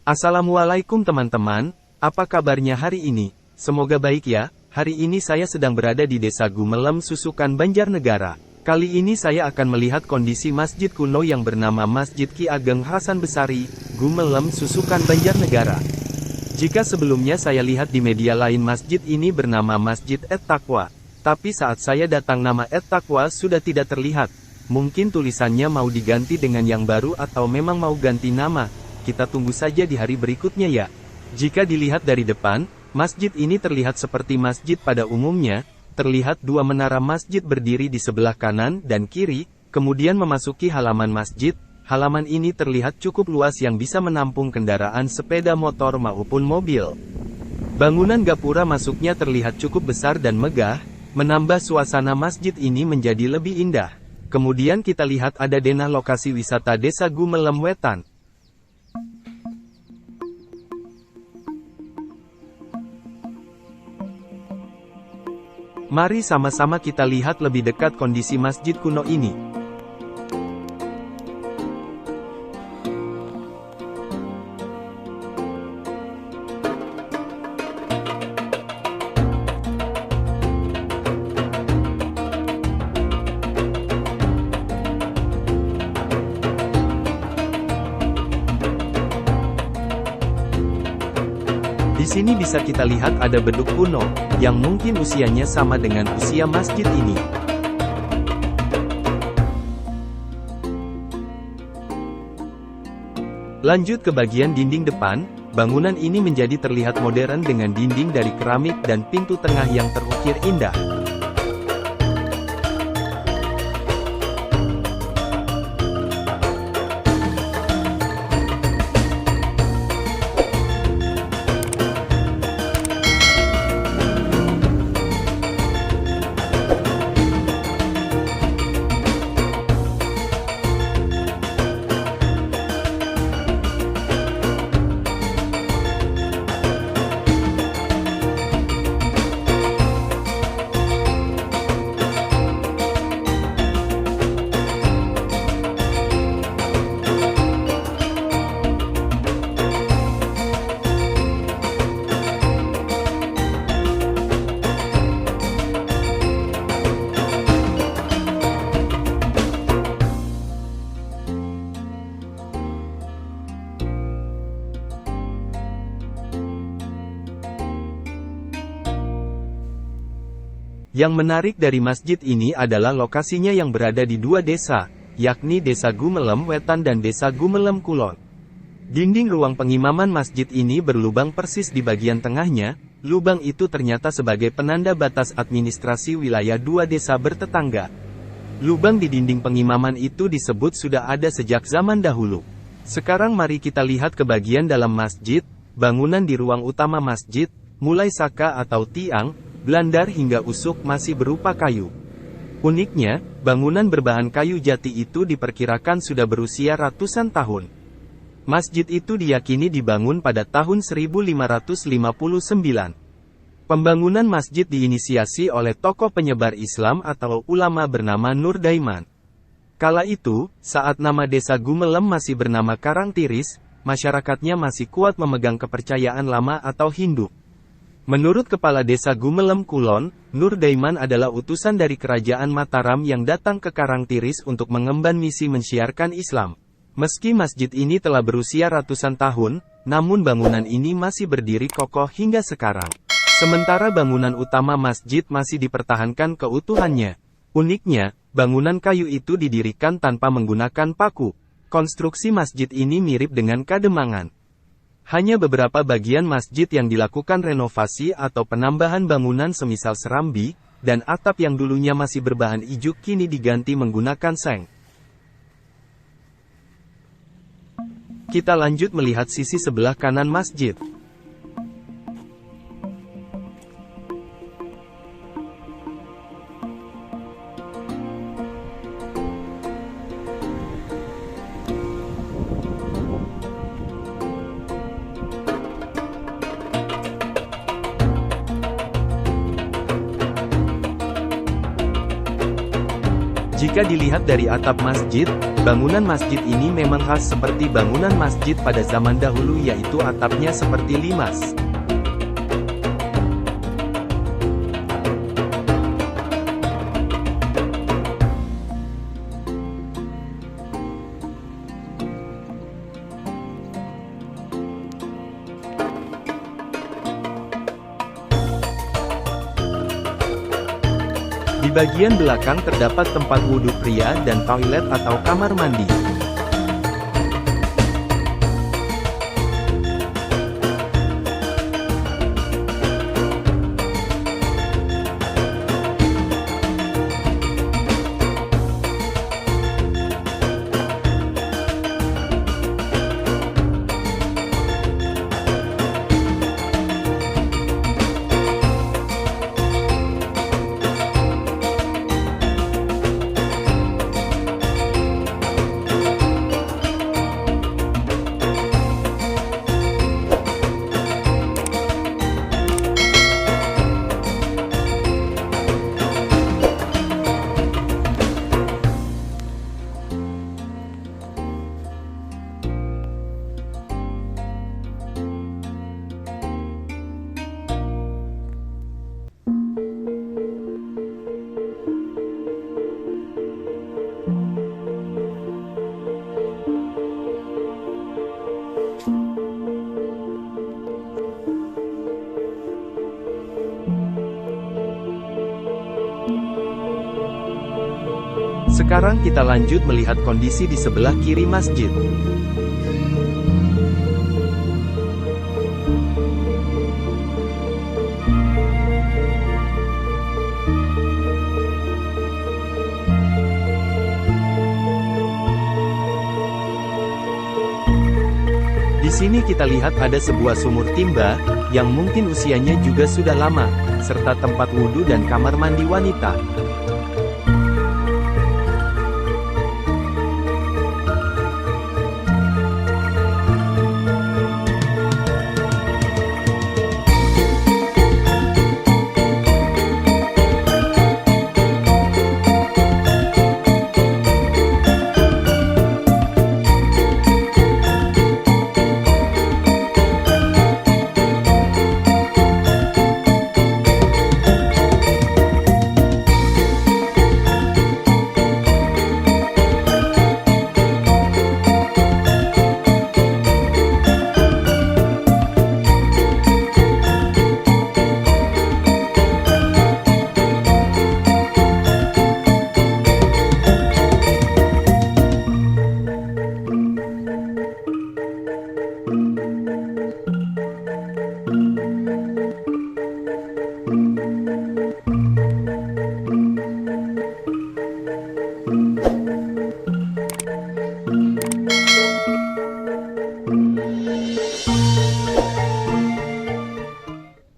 Assalamualaikum teman-teman, apa kabarnya hari ini? Semoga baik ya. Hari ini saya sedang berada di Desa Gumelem Susukan Banjarnegara. Kali ini saya akan melihat kondisi masjid kuno yang bernama Masjid Ki Ageng Hasan Besari, Gumelem Susukan Banjarnegara. Jika sebelumnya saya lihat di media lain masjid ini bernama Masjid Et-Taqwa, tapi saat saya datang nama Et-Taqwa sudah tidak terlihat. Mungkin tulisannya mau diganti dengan yang baru atau memang mau ganti nama. Kita tunggu saja di hari berikutnya ya. Jika dilihat dari depan, masjid ini terlihat seperti masjid pada umumnya. Terlihat dua menara masjid berdiri di sebelah kanan dan kiri, kemudian memasuki halaman masjid. Halaman ini terlihat cukup luas yang bisa menampung kendaraan sepeda motor maupun mobil. Bangunan gapura masuknya terlihat cukup besar dan megah, menambah suasana masjid ini menjadi lebih indah. Kemudian kita lihat ada denah lokasi wisata Desa Gumelem Wetan. Mari sama-sama kita lihat lebih dekat kondisi masjid kuno ini. Di sini bisa kita lihat ada beduk kuno, yang mungkin usianya sama dengan usia masjid ini. Lanjut ke bagian dinding depan, bangunan ini menjadi terlihat modern dengan dinding dari keramik dan pintu tengah yang terukir indah. Yang menarik dari masjid ini adalah lokasinya yang berada di dua desa, yakni Desa Gumelem Wetan dan Desa Gumelem Kulon. Dinding ruang pengimaman masjid ini berlubang persis di bagian tengahnya. Lubang itu ternyata sebagai penanda batas administrasi wilayah dua desa bertetangga. Lubang di dinding pengimaman itu disebut sudah ada sejak zaman dahulu. Sekarang mari kita lihat ke bagian dalam masjid. Bangunan di ruang utama masjid, mulai saka atau tiang, belandar hingga usuk masih berupa kayu. Uniknya, bangunan berbahan kayu jati itu diperkirakan sudah berusia ratusan tahun. Masjid itu diyakini dibangun pada tahun 1559. Pembangunan masjid diinisiasi oleh tokoh penyebar Islam atau ulama bernama Nur Daiman. Kala itu, saat nama Desa Gumelem masih bernama Karangtiris, masyarakatnya masih kuat memegang kepercayaan lama atau Hindu. Menurut Kepala Desa Gumelem Kulon, Nur Daiman adalah utusan dari Kerajaan Mataram yang datang ke Karangtiris untuk mengemban misi mensiarkan Islam. Meski masjid ini telah berusia ratusan tahun, namun bangunan ini masih berdiri kokoh hingga sekarang. Sementara bangunan utama masjid masih dipertahankan keutuhannya. Uniknya, bangunan kayu itu didirikan tanpa menggunakan paku. Konstruksi masjid ini mirip dengan Kademangan. Hanya beberapa bagian masjid yang dilakukan renovasi atau penambahan bangunan semisal serambi, dan atap yang dulunya masih berbahan ijuk kini diganti menggunakan seng. Kita lanjut melihat sisi sebelah kanan masjid. Jika dilihat dari atap masjid, bangunan masjid ini memang khas seperti bangunan masjid pada zaman dahulu, yaitu atapnya seperti limas. Di bagian belakang terdapat tempat wudhu pria dan toilet atau kamar mandi. Sekarang kita lanjut melihat kondisi di sebelah kiri masjid. Di sini kita lihat ada sebuah sumur timba, yang mungkin usianya juga sudah lama, serta tempat wudhu dan kamar mandi wanita.